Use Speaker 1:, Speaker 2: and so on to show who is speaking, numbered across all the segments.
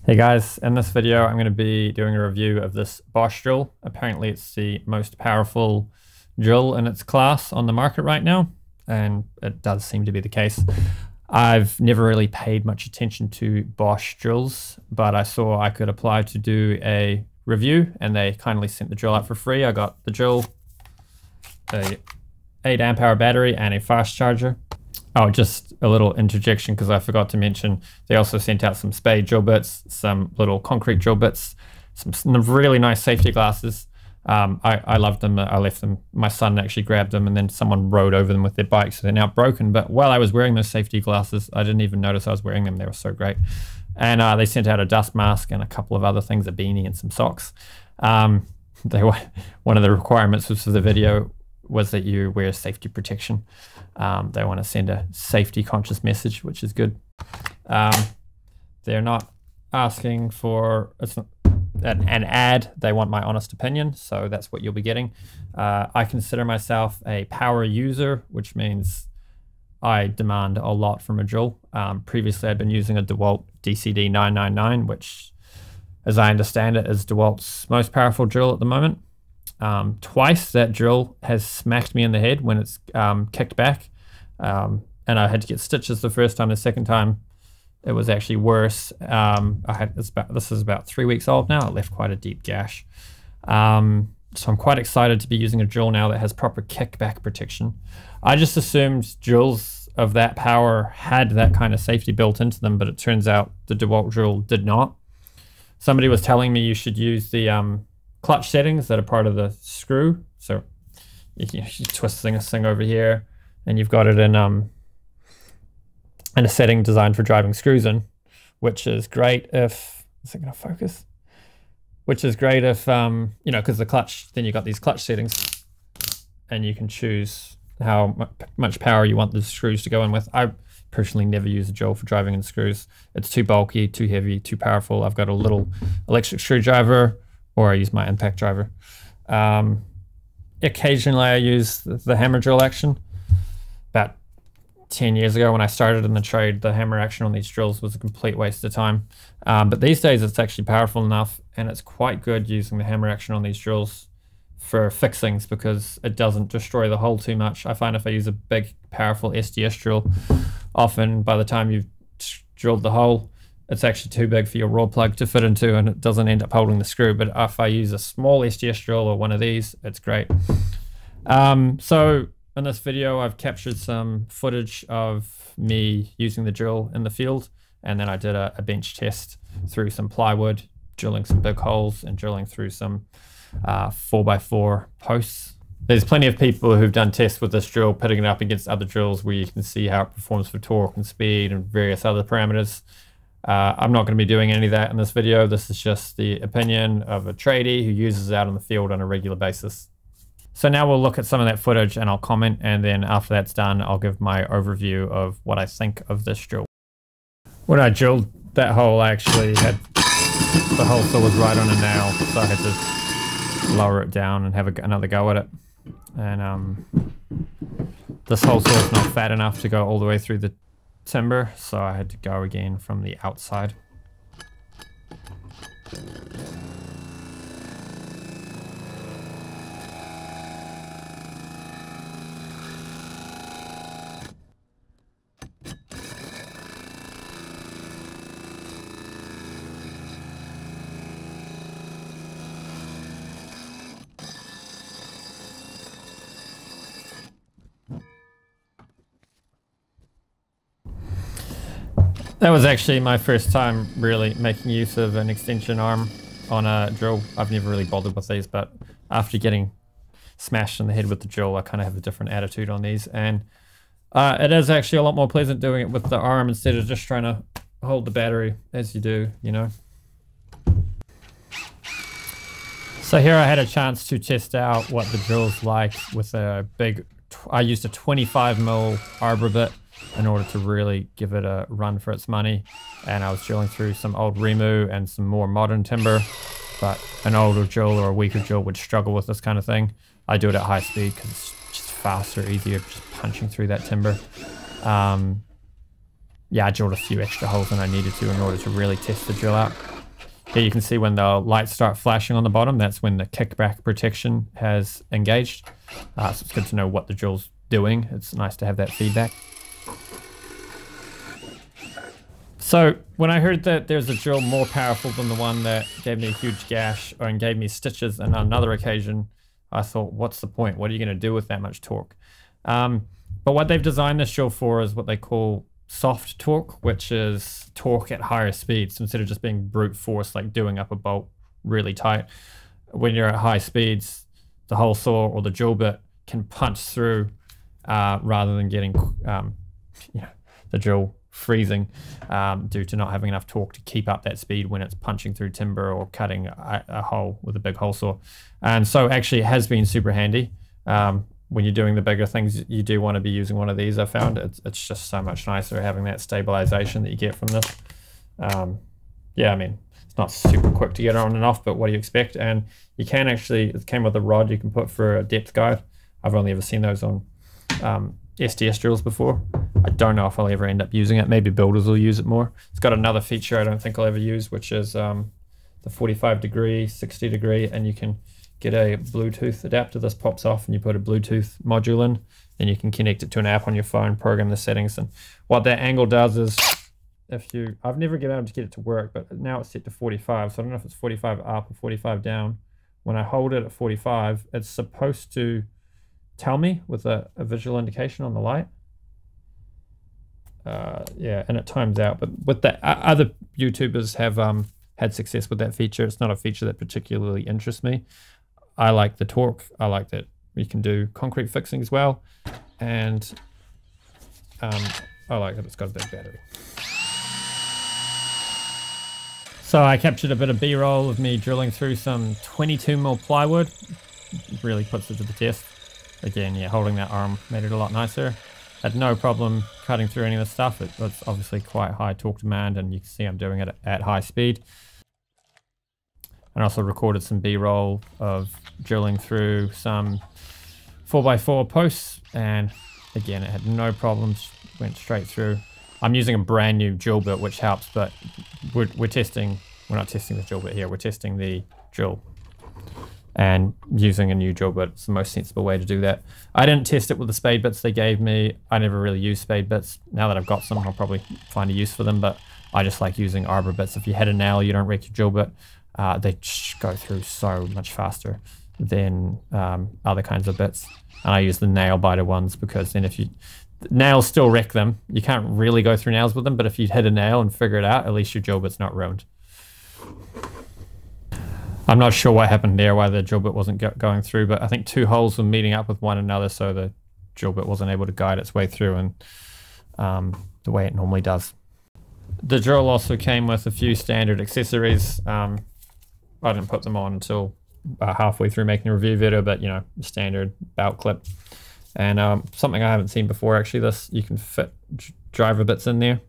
Speaker 1: Hey guys, in this video I'm going to be doing a review of this Bosch drill. Apparently it's the most powerful drill in its class on the market right now, and it does seem to be the case. I've never really paid much attention to Bosch drills, but I saw I could apply to do a review and they kindly sent the drill out for free. I got the drill, a 8 amp hour battery and a fast charger. Oh, just a little interjection because I forgot to mention, they also sent out some spade drill bits, some little concrete drill bits, some really nice safety glasses. I loved them. I left them. My son actually grabbed them and then someone rode over them with their bike, so they're now broken. But while I was wearing those safety glasses, I didn't even notice I was wearing them. They were so great. And they sent out a dust mask and a couple of other things, a beanie and some socks. One of the requirements for the video was that you wear safety protection. They want to send a safety conscious message, which is good. They're not asking for an ad. They want my honest opinion, so that's what you'll be getting. I consider myself a power user, which means I demand a lot from a drill. Previously I'd been using a DeWalt DCD 999, which, as I understand it, is DeWalt's most powerful drill at the moment. Twice that drill has smacked me in the head when it's kicked back, and I had to get stitches the first time. The second time it was actually worse. This is about 3 weeks old now. It left quite a deep gash. So I'm quite excited to be using a drill now that has proper kickback protection. I just assumed drills of that power had that kind of safety built into them, but it turns out the DeWalt drill did not. Somebody was telling me you should use the clutch settings that are part of the screw. So you twist this thing over here and you've got it in a setting designed for driving screws in, which is great if, is it going to focus? Which is great if, you know, because the clutch, then you've got these clutch settings and you can choose how much power you want the screws to go in with. I personally never use a drill for driving in screws. It's too bulky, too heavy, too powerful. I've got a little electric screwdriver, or I use my impact driver. Occasionally I use the hammer drill action. About 10 years ago when I started in the trade, the hammer action on these drills was a complete waste of time. But these days it's actually powerful enough, and it's quite good using the hammer action on these drills for fixings because it doesn't destroy the hole too much. I find if I use a big powerful SDS drill, often by the time you've drilled the hole, it's actually too big for your raw plug to fit into and it doesn't end up holding the screw. But if I use a small SDS drill or one of these, it's great. So in this video, I've captured some footage of me using the drill in the field. And then I did a bench test through some plywood, drilling some big holes and drilling through some 4x4 posts. There's plenty of people who've done tests with this drill, putting it up against other drills where you can see how it performs for torque and speed and various other parameters. I'm not going to be doing any of that in this video. This is just the opinion of a tradie who uses it out in the field on a regular basis. So now we'll look at some of that footage and I'll comment, and then after that's done, I'll give my overview of what I think of this drill. When I drilled that hole, I actually had the hole saw was right on a nail, so I had to lower it down and have another go at it. And this hole saw is not fat enough to go all the way through the timber, so I had to go again from the outside. That was actually my first time really making use of an extension arm on a drill. I've never really bothered with these, but after getting smashed in the head with the drill, I kind of have a different attitude on these. And it is actually a lot more pleasant doing it with the arm instead of just trying to hold the battery as you do, you know. So here I had a chance to test out what the drill's like with a big, I used a 25mm arbor bit in order to really give it a run for its money. And I was drilling through some old Remu and some more modern timber, but an older drill or a weaker drill would struggle with this kind of thing. I do it at high speed because it's just faster, easier, just punching through that timber. Yeah, I drilled a few extra holes than I needed to in order to really test the drill out. Here you can see when the lights start flashing on the bottom, that's when the kickback protection has engaged. So it's good to know what the drill's doing. It's nice to have that feedback. So when I heard that there's a drill more powerful than the one that gave me a huge gash and gave me stitches on another occasion, I thought, what's the point? What are you going to do with that much torque? But what they've designed this drill for is what they call soft torque, which is torque at higher speeds. So instead of just being brute force, like doing up a bolt really tight, when you're at high speeds, the hole saw or the drill bit can punch through rather than getting the drill freezing due to not having enough torque to keep up that speed when it's punching through timber or cutting a hole with a big hole saw. And so actually it has been super handy. When you're doing the bigger things, you do want to be using one of these. I found it's just so much nicer having that stabilization that you get from this. Yeah, I mean, it's not super quick to get on and off, but what do you expect? And you can actually, it came with a rod you can put for a depth guide. I've only ever seen those on SDS drills before. I don't know if I'll ever end up using it. Maybe builders will use it more. It's got another feature I don't think I'll ever use, which is the 45 degree, 60 degree, and you can get a Bluetooth adapter. This pops off and you put a Bluetooth module in, and you can connect it to an app on your phone, program the settings. And what that angle does is, I've never been able to get it to work, but now it's set to 45. So I don't know if it's 45 up or 45 down. When I hold it at 45, it's supposed to tell me with a visual indication on the light. Yeah, and it times out. But with that, other YouTubers have had success with that feature. It's not a feature that particularly interests me. I like the torque. I like that you can do concrete fixing as well. And I like that it's got a big battery. So I captured a bit of B-roll of me drilling through some 22mm plywood. It really puts it to the test. Again, yeah, holding that arm made it a lot nicer. Had no problem cutting through any of the stuff. It's obviously quite high torque demand, and you can see I'm doing it at high speed. And also recorded some B-roll of drilling through some 4x4 posts, and again, it had no problems, went straight through. I'm using a brand new drill bit, which helps, but we're not testing the drill bit here, we're testing the drill. And using a new drill bit, it's the most sensible way to do that. I didn't test it with the spade bits they gave me. I never really used spade bits. Now that I've got some, I'll probably find a use for them, but I just like using arbor bits. If you hit a nail, you don't wreck your drill bit. They go through so much faster than other kinds of bits. And I use the nail biter ones because then nails still wreck them. You can't really go through nails with them, but if you hit a nail and figure it out, at least your drill bit's not ruined. I'm not sure what happened there, why the drill bit wasn't going through, but I think two holes were meeting up with one another, so the drill bit wasn't able to guide its way through and the way it normally does. The drill also came with a few standard accessories. I didn't put them on until halfway through making the review video, but you know, standard belt clip. And something I haven't seen before, actually, you can fit driver bits in there.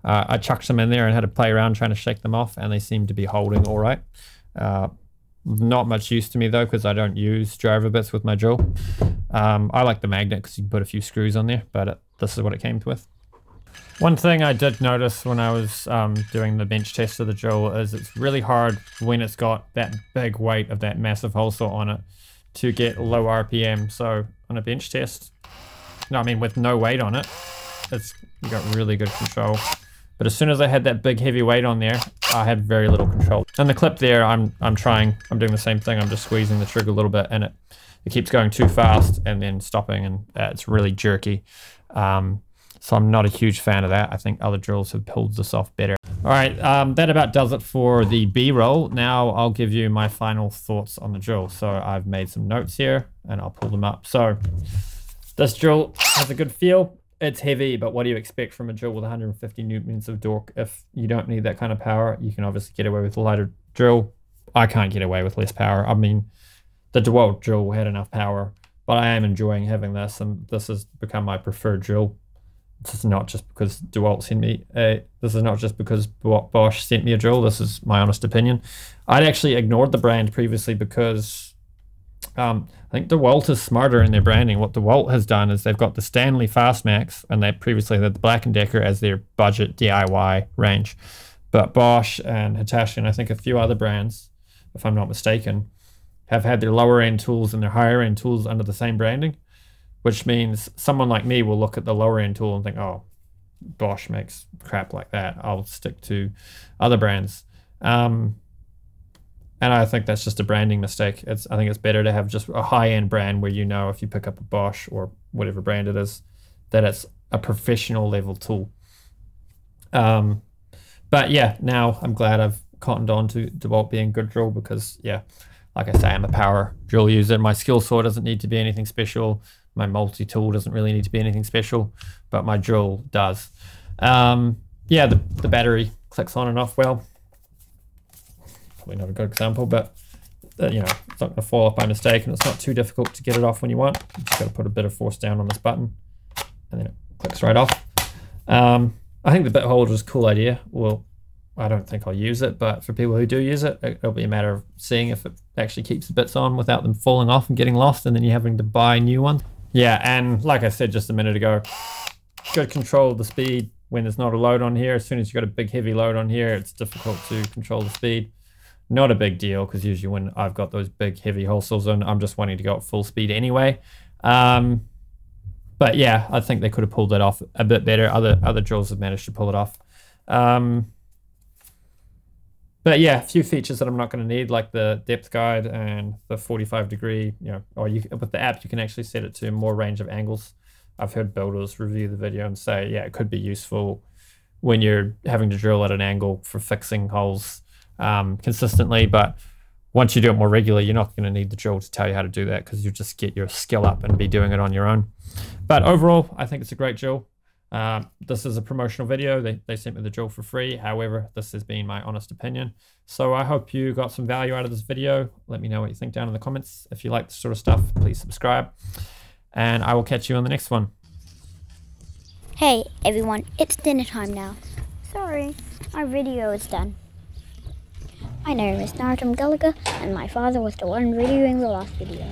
Speaker 1: I chucked some in there and had to play around trying to shake them off, and they seem to be holding all right. Not much use to me though, because I don't use driver bits with my drill. I like the magnet because you can put a few screws on there, but this is what it came with. One thing I did notice when I was doing the bench test of the drill is it's really hard when it's got that big weight of that massive hole saw on it to get low RPM. So on a bench test, no, I mean with no weight on it, you got really good control. But as soon as I had that big heavy weight on there, I had very little control. And the clip there, I'm doing the same thing. I'm just squeezing the trigger a little bit, and it keeps going too fast and then stopping, and it's really jerky. So I'm not a huge fan of that. I think other drills have pulled this off better. All right, that about does it for the B-roll. Now I'll give you my final thoughts on the drill. So I've made some notes here and I'll pull them up. So this drill has a good feel. It's heavy, but what do you expect from a drill with 150 newtons of torque? If you don't need that kind of power, you can obviously get away with a lighter drill. I can't get away with less power. I mean, the DeWalt drill had enough power, but I am enjoying having this, and this has become my preferred drill. This is not just because DeWalt sent me this is not just because Bosch sent me a drill. This is my honest opinion. I'd actually ignored the brand previously because I think DeWalt is smarter in their branding. What DeWalt has done is they've got the Stanley Fastmax, and they previously had the Black & Decker as their budget DIY range. But Bosch and Hitachi, and I think a few other brands, if I'm not mistaken, have had their lower end tools and their higher end tools under the same branding, which means someone like me will look at the lower end tool and think, oh, Bosch makes crap like that. I'll stick to other brands. And I think that's just a branding mistake. I think it's better to have just a high-end brand where you know if you pick up a Bosch or whatever brand it is, that it's a professional level tool. But yeah, now I'm glad I've cottoned on to DeWalt being good drill because, yeah, like I say, I'm a power drill user. My skill saw doesn't need to be anything special. My multi-tool doesn't really need to be anything special, but my drill does. Yeah, the battery clicks on and off well. Probably not a good example, but you know, it's not going to fall off by mistake, and it's not too difficult to get it off when you want. You just got to put a bit of force down on this button, and then it clicks right off. I think the bit holder is a cool idea. Well, I don't think I'll use it, but for people who do use it, it'll be a matter of seeing if it actually keeps the bits on without them falling off and getting lost, and then you having to buy new ones. Yeah, and like I said just a minute ago, good control of the speed when there's not a load on here. As soon as you've got a big heavy load on here, it's difficult to control the speed. Not a big deal, because usually when I've got those big heavy hole saws on, I'm just wanting to go at full speed anyway. But yeah, I think they could have pulled it off a bit better. Other drills have managed to pull it off. But yeah, a few features that I'm not going to need, like the depth guide and the 45 degree, you know, or with the app, you can actually set it to more range of angles. I've heard builders review the video and say, yeah, it could be useful when you're having to drill at an angle for fixing holes consistently. But once you do it more regularly, you're not going to need the drill to tell you how to do that, because you just get your skill up and be doing it on your own. But overall, I think it's a great drill. This is a promotional video. They sent me the drill for free. However, this has been my honest opinion. So I hope you got some value out of this video. Let me know what you think down in the comments. If you like this sort of stuff, please subscribe. And I will catch you on the next one.
Speaker 2: Hey everyone, it's dinner time now. Sorry, my video is done. My name is Naruto Gallagher, and my father was the one videoing the last video.